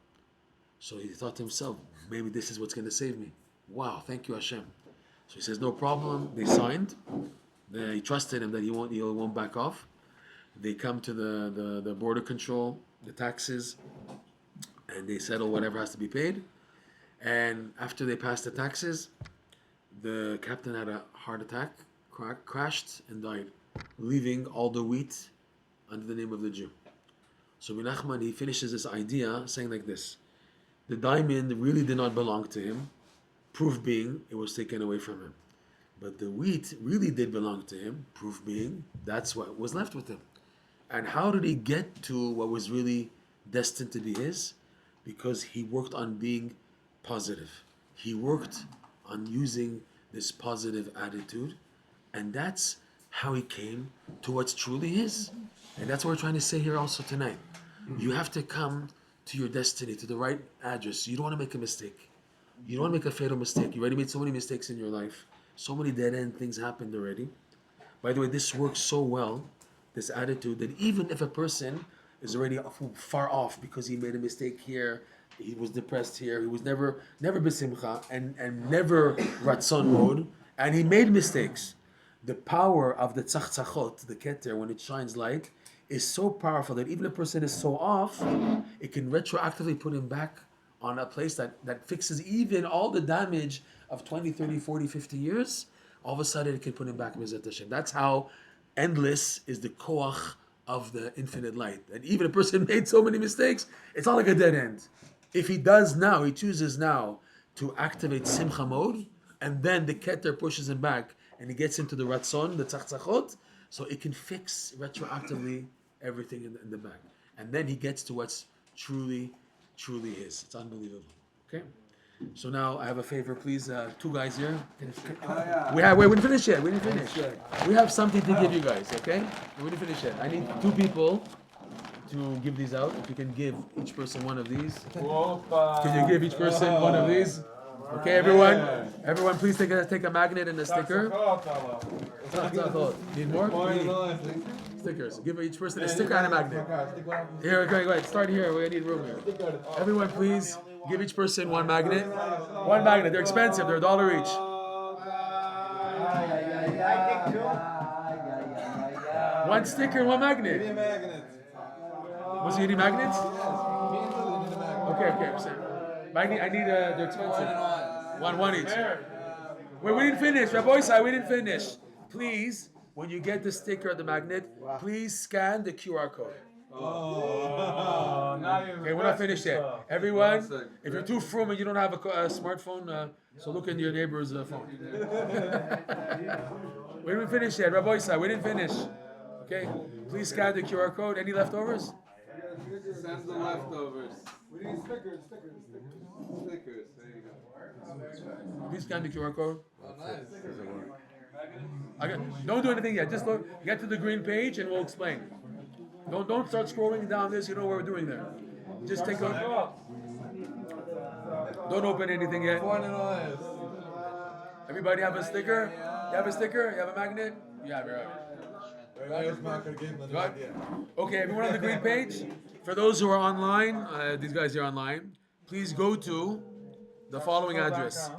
So he thought to himself, maybe this is what's going to save me. Wow, thank you, Hashem. So he says, no problem. They signed. He trusted him that he won't back off. They come to the border control, the taxes, and they settle whatever has to be paid. And after they passed the taxes, the captain had a heart attack, crashed and died, leaving all the wheat under the name of the Jew. So Nachman, he finishes this idea saying like this: the diamond really did not belong to him, proof being it was taken away from him. But the wheat really did belong to him, proof being that's what was left with him. And how did he get to what was really destined to be his? Because he worked on being positive. He worked on using this positive attitude, and that's how he came to what's truly his. And that's what we're trying to say here also tonight. You have to come to your destiny, to the right address. You don't want to make a mistake. You don't want to make a fatal mistake. You already made so many mistakes in your life. So many dead-end things happened already. By the way, this works so well, this attitude, that even if a person is already far off because he made a mistake here, he was depressed here, he was never besimcha, and never ratzon mode, and he made mistakes. The power of the tzachtzachot, the keter, when it shines light, is so powerful that even if a person is so off, it can retroactively put him back on a place that fixes even all the damage of 20, 30, 40, 50 years. All of a sudden it can put him back in Mizat Hashem. That's how endless is the koach of the infinite light. And even a person made so many mistakes, it's not like a dead end. If he chooses now to activate Simcha mode, and then the keter pushes him back, and he gets into the ratzon, the tzachtzachot, so it can fix retroactively everything in the back. And then he gets to what's truly his. It's unbelievable. Okay? So now I have a favor, please. Two guys here. We didn't finish yet. We have something to give you guys, okay? We didn't finish yet. I need two people to give these out. If you can give each person one of these. Can you give each person one of these? Okay, everyone, please take a magnet and a sticker. Need more? Stickers. Give each person a sticker and a magnet. Here, go ahead. Start here. We need room here. Everyone, please give each person one magnet. One magnet. They're expensive. They're $1 each. One sticker and one magnet. Was you need magnets? Okay. Magnet. I need. They're expensive. One each. Wait, we didn't finish. Rabbi Isai, we didn't finish. Please, when you get the sticker or the magnet, please scan the QR code. Okay, we're not finished yet. Everyone, if you're too frum and you don't have a smartphone, so look into your neighbor's phone. We didn't finish yet. Rabbi Isai, we didn't finish. Okay, please scan the QR code. Any leftovers? Send the leftovers. We need stickers. Stickers, there you go. Please scan the QR code. Oh, nice. Don't do anything yet. Just look. Get to the green page and we'll explain. Don't start scrolling down this. You know what we're doing there. Just take a. Don't open anything yet. Everybody have a sticker? You have a sticker? You have a magnet? You have it. Right. Okay, everyone on the green page. For those who are online, these guys are online. Please go to the following address.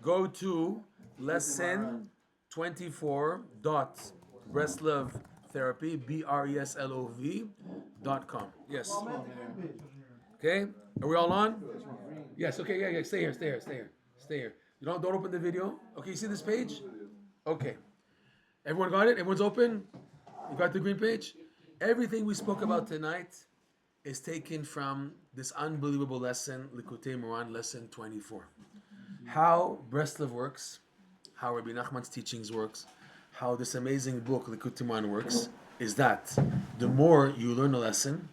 Go to lesson 24.Breslov Therapy, BRESLOV.com. Yes. Okay. Are we all on? Yes. Okay. Yeah. Stay here. You don't open the video. Okay. You see this page? Okay. Everyone got it? Everyone's open? You got the green page? Everything we spoke about tonight is taken from this unbelievable lesson, Likutey Moharan, lesson 24. How Breslov works, how Rabbi Nachman's teachings works, how this amazing book, Likutey Moharan, works, is that the more you learn a lesson,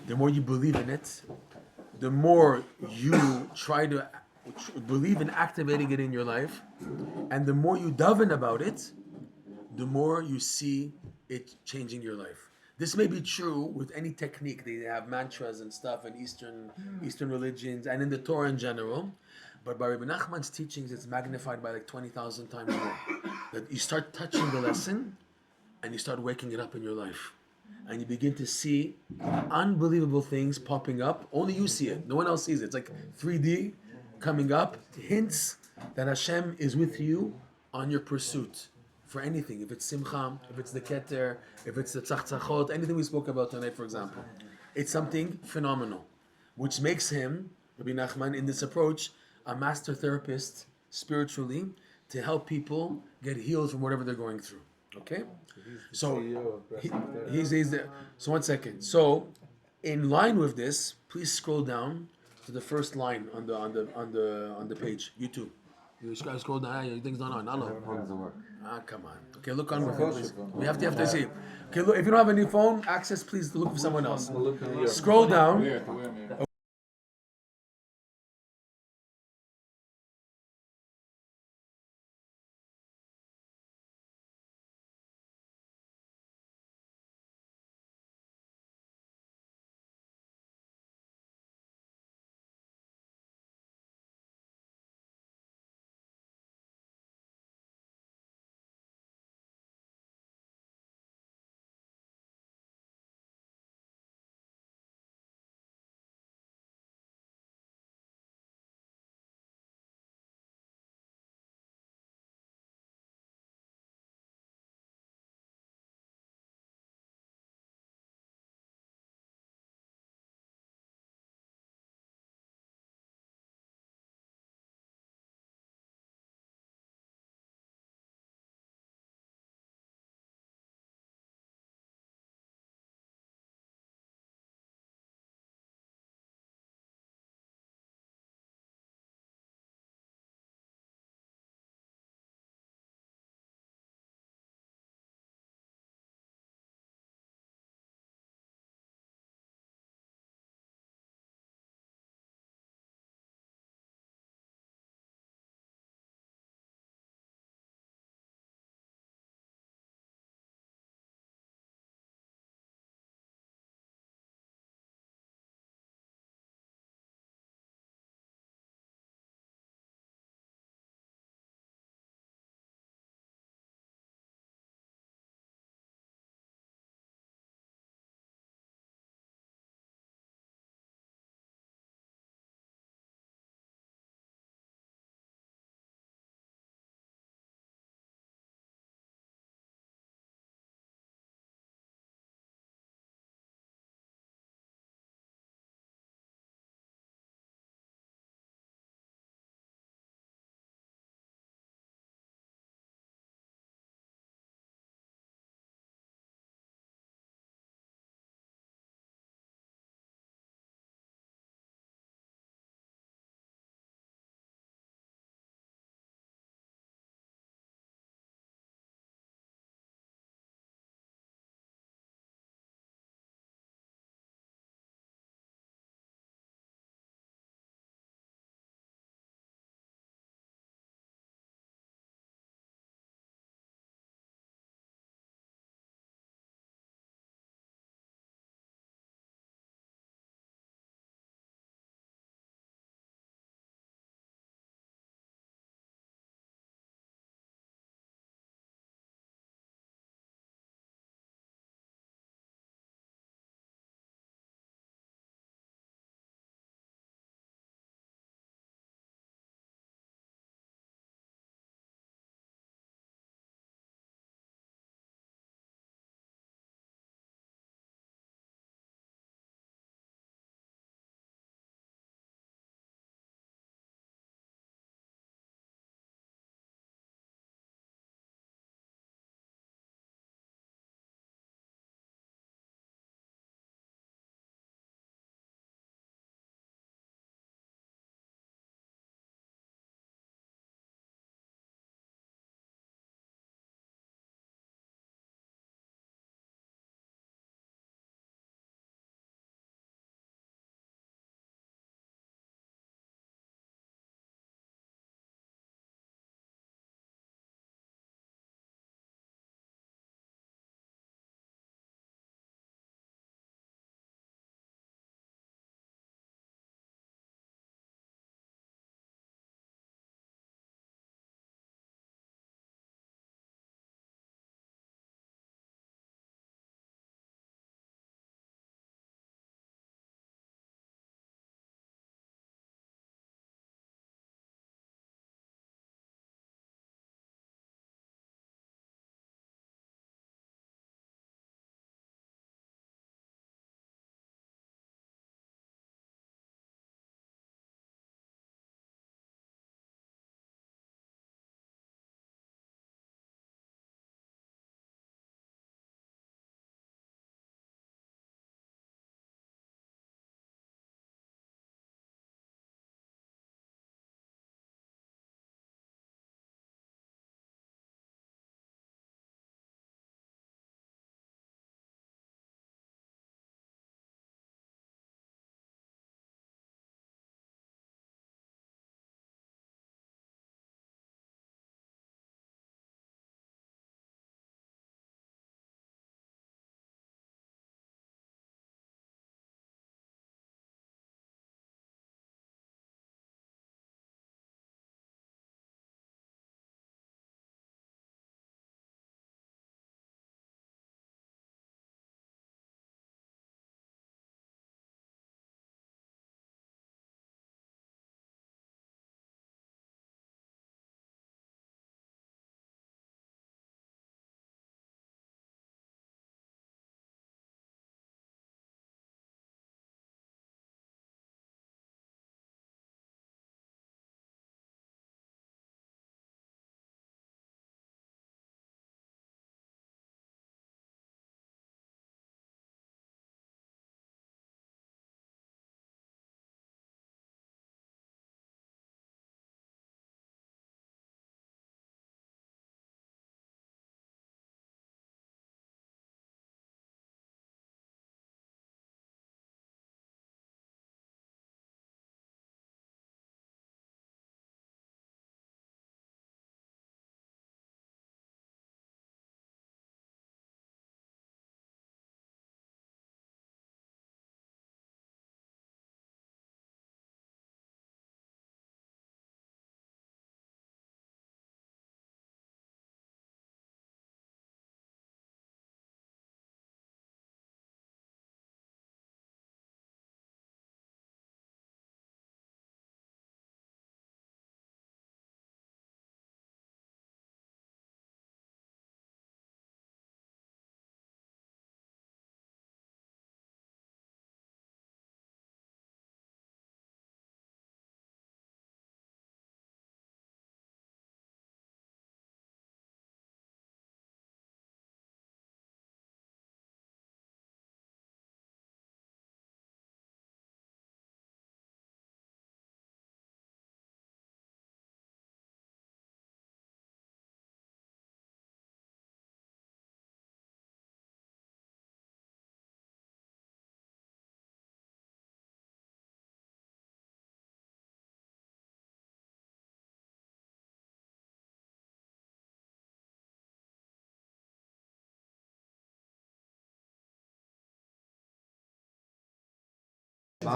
the more you believe in it, the more you try to believe in activating it in your life, and the more you daven about it, the more you see it changing your life. This may be true with any technique. They have mantras and stuff in Eastern religions and in the Torah in general. But by Rabbi Nachman's teachings, it's magnified by like 20,000 times more. That you start touching the lesson and you start waking it up in your life. And you begin to see unbelievable things popping up. Only you see it. No one else sees it. It's like 3D coming up. Hints that Hashem is with you on your pursuit for anything. If it's Simcha, if it's the keter, if it's the tzachtzachot, anything we spoke about tonight, for example. It's something phenomenal, which makes him, Rabbi Nachman, in this approach, a master therapist spiritually to help people get healed from whatever they're going through. Okay? So he's there. So 1 second. So in line with this, please scroll down to the first line on the page. You too. You guys scroll down. Your thing's not on. Hello. Come on. Okay, look on with it, please. We have to see. Okay, look. If you don't have a new phone, access. Please look for someone else. Scroll down.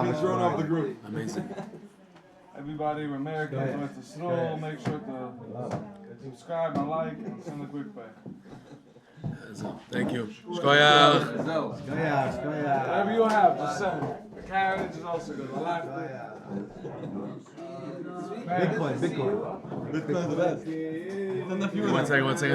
been thrown off the group. Amazing. Everybody in America went to Stroll. Make sure to subscribe and like and send a quick pay. Thank you. Shkoyach. Whatever you have, just send. The carriage is also good. I like it. Bitcoin. Bitcoin's the best. One second.